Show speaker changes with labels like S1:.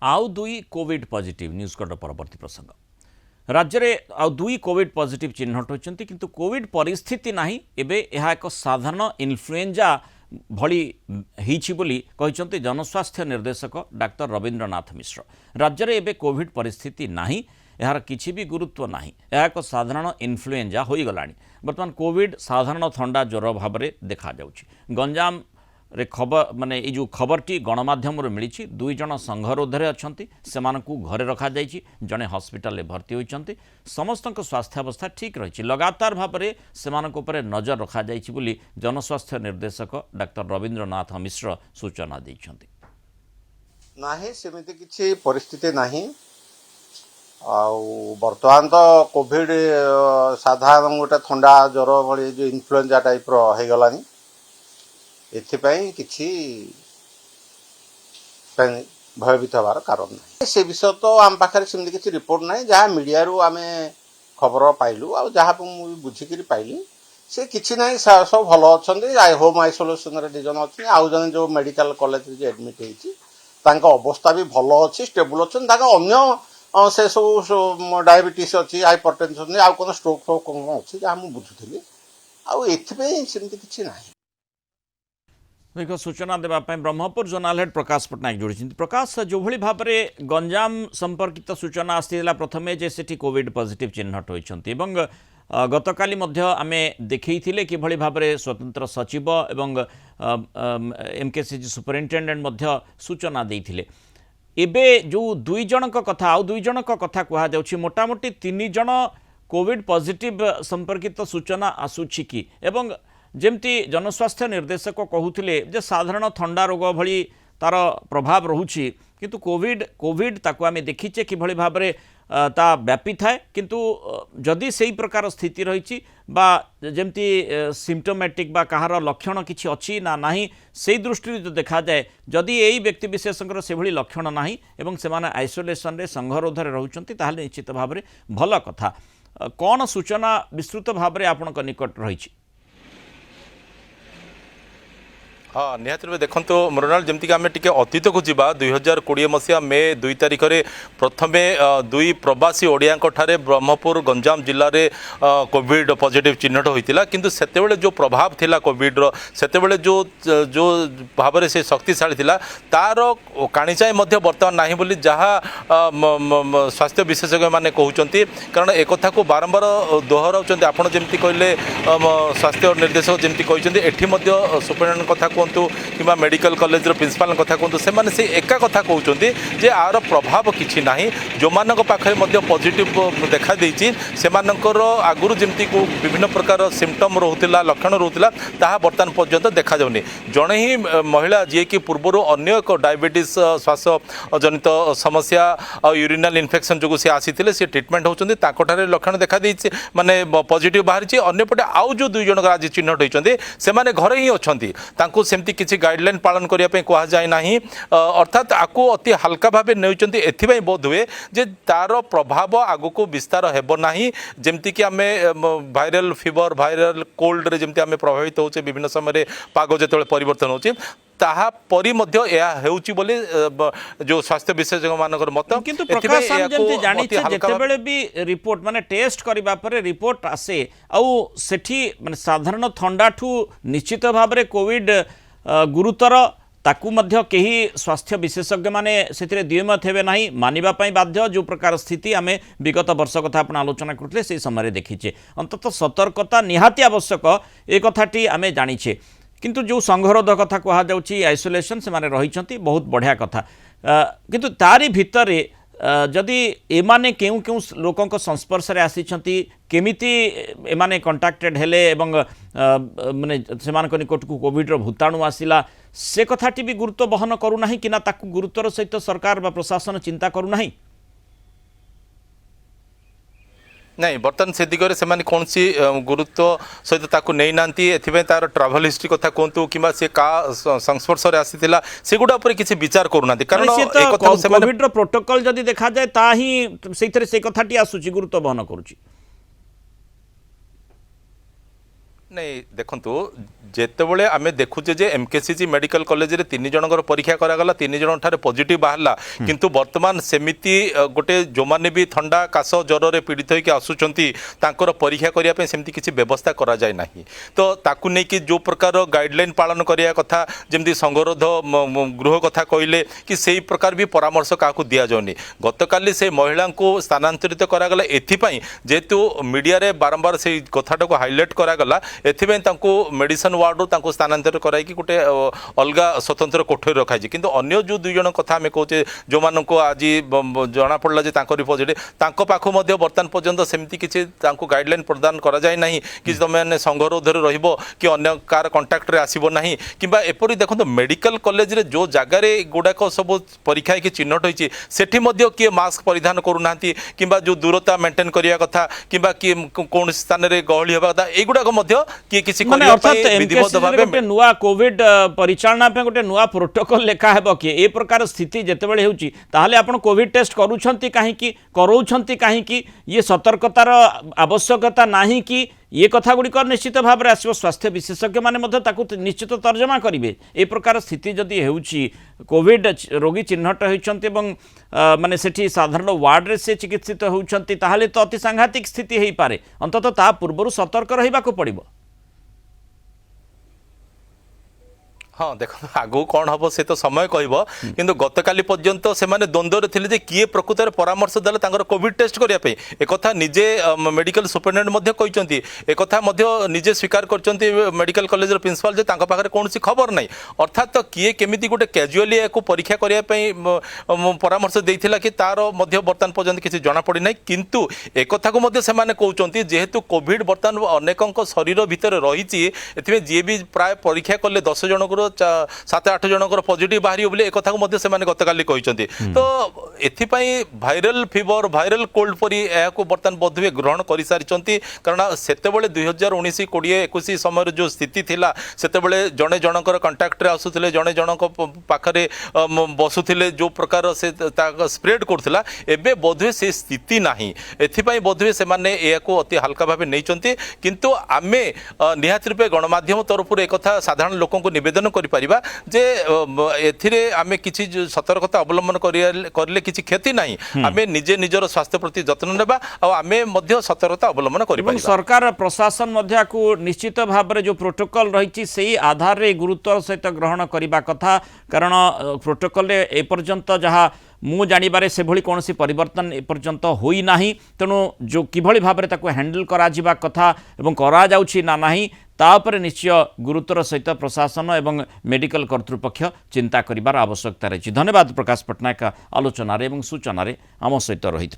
S1: आउ दुई Covid positive news cut परवर्ती प्रसंग राज्य में आउ दुई कोविड पॉजिटिव चिन्हट होती किंतु कोविड परिस्थिति नाही एबे यह एक साधारण इन्फ्लुएंजा भली हिछि बोली कहिसंते जनस्वास्थ्य निर्देशक डाक्टर रवींद्रनाथ मिश्र। राज्य में एबे कोविड परिस्थिति नाही यार किछि भी गुरुत्व नाही यह एक साधारण इन्फ्लुएंजा होई गलानी। वर्तमान कोविड साधारण थंडा ज्वर भाव में देखा जाउछि। गंजाम रे खबर माने ये जो खबरटी गणमाध्यम मिली दुई जन संघरोधरे अच्छी से घरे रखा जाइए जड़े हस्पिटाल भर्ती होती समस्त स्वास्थ्यावस्था ठीक रही लगातार भाव में से नजर रखा जाइए जनस्वास्थ्य निर्देशक डाक्टर रवींद्रनाथ मिश्र सूचना देइछन्ति।
S2: नाही सेमिति किछि परिस्थिति नाही बर्तमान तो कोविड साधारण गोटे थंडा ज्वर भली जो इन्फ्लुएंजा टाइप हो गलानी एथिपाई किछि भयभीत हबार कारण ना से विषय तो आम पाखे सेमती किछि रिपोर्ट ना जहाँ मीडिया रू आम खबर पाइलु आ जहाँ बुझिकी पाइली से किछि ना सब भल अच्छा होम आइसोलेशन दिजन अच्छे आउ जन जो मेडिकल कॉलेज एडमिट होती अवस्था भी भल अच्छी स्टेबल अच्छा अन्य से सब डायबिटीज अच्छी हाइपरटेंशन आउ कौन स्ट्रोक फ्रोक कौन अच्छी जहाँ मुझे बुझुली आउपाई सेमती किछि ना।
S1: एक सूचना देवाई ब्रह्मपुर जोनाल हेड प्रकाश पट्टनायक जोड़ी प्रकाश जो भली भाव में गंजाम संपर्कित सूचना आसाला प्रथमे जे सेठी कोविड पॉजिटिव चिन्हट होती गतकाली आमे देखते कि भाव में स्वतंत्र सचिव एवं एमकेसीजी सुपरिटेडेंट सूचना देते एबे जो दुई जन कथा आउ दुई जन कथा कहुच्छी मोटामोटी 3 जन कोविड पॉजिटिव संपर्कित सूचना आसूची कि एवं जेमती जनस्वास्थ्य निर्देशक कहते जे साधारण थंडा रोग भली तार प्रभाव रोची किंतु कोविड ताकू आमे देखीचे कि भली भाव में ता व्यापी थाए किंतु जदि सही प्रकार स्थिति रही बा जेमती सिम्पटोमेटिक बा कहार लक्षण किछि अछि ना नाही से दृष्टि जो देखा जाए जदि यही व्यक्ति विशेषकर से भली लक्षण नाही एवं सेमाने आइसोलेशन रे संघरोधरे रहउचंती ताहाले निश्चित भाव में भल कथा कौन सूचना विस्तृत भाव में आपनक निकट रही।
S3: हाँ निहत भाव देखो मृणाल जमीक आम टे अतीत को जीवा 2020 मसीहा मे 2 तारिख में प्रथमे दुई प्रवासी ओडिया ब्रह्मपुर गंजाम जिले में कोविड पॉजिटिव चिन्हट होता किंतु सेतेबेले जो प्रभाव थिला कोविड सेतेबेले जो जो भाव में से शक्तिशाली थिला तार काणीचाई बर्तमान नहीं बोली जहाँ स्वास्थ्य विशेषज्ञ मैंने कहते कारण एक को बारंबार दोहराउं आपड़ जमी कहले स्वास्थ्य निर्देशक जमी कहते एटी सुपरिटेडेंट कथा कहतु कि मेडिकल कॉलेज प्रिंसिपाल कथा कहतु से एका कथा कहते जे आर प्रभाव किछि नाही जो मान पाखे पॉजिटिव देखा देछि सेमानकर आगुरु जमती को विभिन्न प्रकार सिम्पटम रोला लक्षण रोला ताहा बर्तमान पर्यंत देखा जाउनी। जड़े ही महिला जी कि पूर्वर अन्य एक डायबिटीज श्वास जनित समस्या यूरिनाल इन्फेक्शन जो सी आसी सी ट्रिटमेंट होती लक्षण देखा देछि माने पॉजिटिव बाहरी अन्यपटे आउ जो 2 जन आज चिन्हट होती से घरे ही अच्छा सेमती किसी गाइडलाइन पालन करने कह जाए ना अर्थात आपको अति हल्का भाव नहीं एथि बोध हुए जे तार प्रभाव आग को विस्तार हेब ना जमती कि आम वायरल फीवर वायरल कोल्ड रे जमती आम प्रभावित होचे विभिन्न समय पाग जो परिवर्तन होची ताहा परी मध्य यह हेउची बोली जो स्वास्थ्य विशेषज्ञ मानकर मत
S1: किंतु प्रकाश हम जंती जानि छे जेतेबेले भी रिपोर्ट माने टेस्ट करिबा परे रिपोर्ट आसे आउ सेठी माने साधारण थंडा ठू निश्चित भाव में कोविड गुरुतर ताकू मध्य कहीं स्वास्थ्य विशेषज्ञ माने से द्विमत हेबे नाही मानिबा पई बाध्य जो प्रकार स्थिति आमे विगत वर्ष कथा आपण आलोचना करथले से समय देखीचे अंततः सतर्कता निहाती आवश्यक ए कथाटी आमे जानिछे किंतु जो संघरोध कथा कहा जाउची आइसोलेशन से माने रहिचंती बहुत बढ़िया कथा किंतु तारी भितरे जदि एमाने केउ केउ लोकंक संस्पर्श रे आसीचंती केमिति एमाने कंटाक्टेड हेले एवं माने सेमानक निकट को कोविड रो भूताणु आसिला से कथाटी भी गुरुत्व बहन करू नाही कि ना ताकू गुरुत्वर सहित सरकार बा प्रशासन चिंता करू नाही।
S3: नहीं बर्तमान से दिगरे से कौन सी गुरुत्व सहित ताकू नहीं नांती एथिबे तार ट्रैवल हिस्ट्री कथा कोंतु किबा से का संस्पर्श रे आसीतिला सेगुडा ऊपर किछि विचार करू नांती कारण एक कथा से
S1: कोविड रो प्रोटोकॉल जदी देखा जाए ता ही सेइथरे से कथाटी आसुची गुरुत्व बहन करूची।
S3: नहीं देखंतु जेतेबेले आमे देखुचे जे एमकेसीजी मेडिकल कॉलेज रे 3 जनकर परीक्षा करागला 3 जन ठारे पॉजिटिव बाहरला किंतु वर्तमान सेमिति गोटे जो माने भी ठंडा काश ज्वर रे पीड़ित होइके आसुचंती तांकर परीक्षा करिया पे सेमिति किछि व्यवस्था करा जाय नाही तो ताकु नै कि जो प्रकार गाइडलाइन पालन करिया कथा जेमति संगरोध गृह कथा कहिले कि सेही प्रकार भी परामर्श काकू दिया जाउनी गतकाली से महिला को स्थानांतरित करागला एथिपई जेतु मीडिया रे बारंबार से कथाटा को हाइलाइट करागला एथिपई तांको मेडिसिन वार्ड रू तांको स्थानांतरित कराई कि गोटे अलगा स्वतंत्र कोठरी रखाई किंतु अन्य जो 2 जन कथा आमे कहूचे जो मानको आज जना पड़ला जे तांको रिपोर्ट तांको पाखो मध्ये वर्तमान पर्यंत सेमति किछि तांको गाइडलाइन प्रदान करा जाय नाही कि तमे संगरोध रे रहइबो कि अन्य कार कांटेक्ट रे आसीबो नाही किबा एपरि देखंतो मेडिकल कॉलेज रे जो जगह रे गुडाक सब परीक्षा कि चिन्हट होइछि सेठी मध्ये किए मास्क परिधान करू नांती किबा जो दूरता मेंटेन करिया कथा किबा कि कोन स्थान रे गहली होबा कथा एगुडा मध्ये किए किछि
S1: माने
S3: करिया
S1: अर्थात
S3: पई विधिवत भाबे
S1: गोटे नुआ कोविड परिचालना पे गोटे नुआ प्रोटोकॉल लेखा हेबो कि ए प्रकार स्थिति जेतेबेले हेउची ताहाले आपण कोविड टेस्ट करूछंती काहे कि करूछंती काहे कि ये सतर्कतार आवश्यकता नाही कि ये कथा गुड़िक निश्चित भाव में आसो स्वास्थ्य विशेषज्ञ मैंने निश्चित तर्जमा करेंगे ए प्रकार स्थिति जदि होउची कोविड रोगी चिन्हट होती माने सेठी साधारण वार्ड रे से चिकित्सित होउछंती ताहाले तो अति सांघातिक स्थिति हो पारे अंततः ता पूर्व सतर्क रहिबाको पड़िबो।
S3: हाँ देखो आगु कौन हम से तो समय कहब किंतु गतकाली पर्यंत से माने द्वंद्व थे जे किए प्रकृत में परामर्श देला तांकर कोविड टेस्ट करने एक निजे मेडिकल सुपरिटेडेंट कहते एक निजे स्वीकार करछंती मेडिकल कॉलेज प्रिंसिपल जे तांका पाखरे कौन खबर नहीं अर्थात किए केमिति गोटे कैजुअली या परीक्षा करने परामर्श देइथिला कि तार मध्य वर्तमान पर्यंत किसी जना पड़ी नहीं किंतु एक कथा को से माने कहउचंती जेहेतु कोविड वर्तमान अनेकंक शरीर भितर रही एथि जे भी प्राय परीक्षा कले 10 जनकर 7-8 जनकर पॉजिटिव बाहरी बोले एक कथा को से माने गतकाली कहते तो एथिपाई भाइरल फीवर भाइरल कोल्ड परी को बर्तमान बोधवे ग्रहण कर सारी कारण सेतेबेले 2019-20 समय जो स्थिति थिला सेतेबेले जड़े जनकर कंटाक्ट रे आसुथिले जड़े जनक पाखरे बसुथिले जो प्रकार से स्प्रेड करथिला एबे बोधवे से स्थिति नाही एथिपाई बोधवे से माने को अति हल्का भाबे नैचंती किंतु आमे निहात रूपे गणमाध्यम तरफ एक कथा साधारण लोकों को निवेदन करिपारिबा जे एथिरे आमे किछि सतर्कता अवलंबन करले किछि क्षति नाही आमे निजे निजर स्वास्थ्य प्रति जत्न नेबा आ आमे मध्य सतर्कता अवलंबन करिपारिबा
S1: सरकार प्रशासन मध्य को निश्चित भाव में जो प्रोटोकॉल रही से आधार रे गुरुत्व सहित ग्रहण करने कथा कारण प्रोटोकॉल ए पर्यंत जहाँ मु जानिबारे से भली कौन सी परिवर्तन एपर्यंत होई नाही तेणु जो किभली भाव में ताको हैंडल करा जिबा कथा एवं करा जाउछि ना नाही तापर निश्चय गुरुतर सहित प्रशासन एवं मेडिकल कर्तृपक्ष चिंता करिबार आवश्यकता रही। धन्यवाद प्रकाश पट्टनायक आलोचन एवं सूचना आम सहित रही।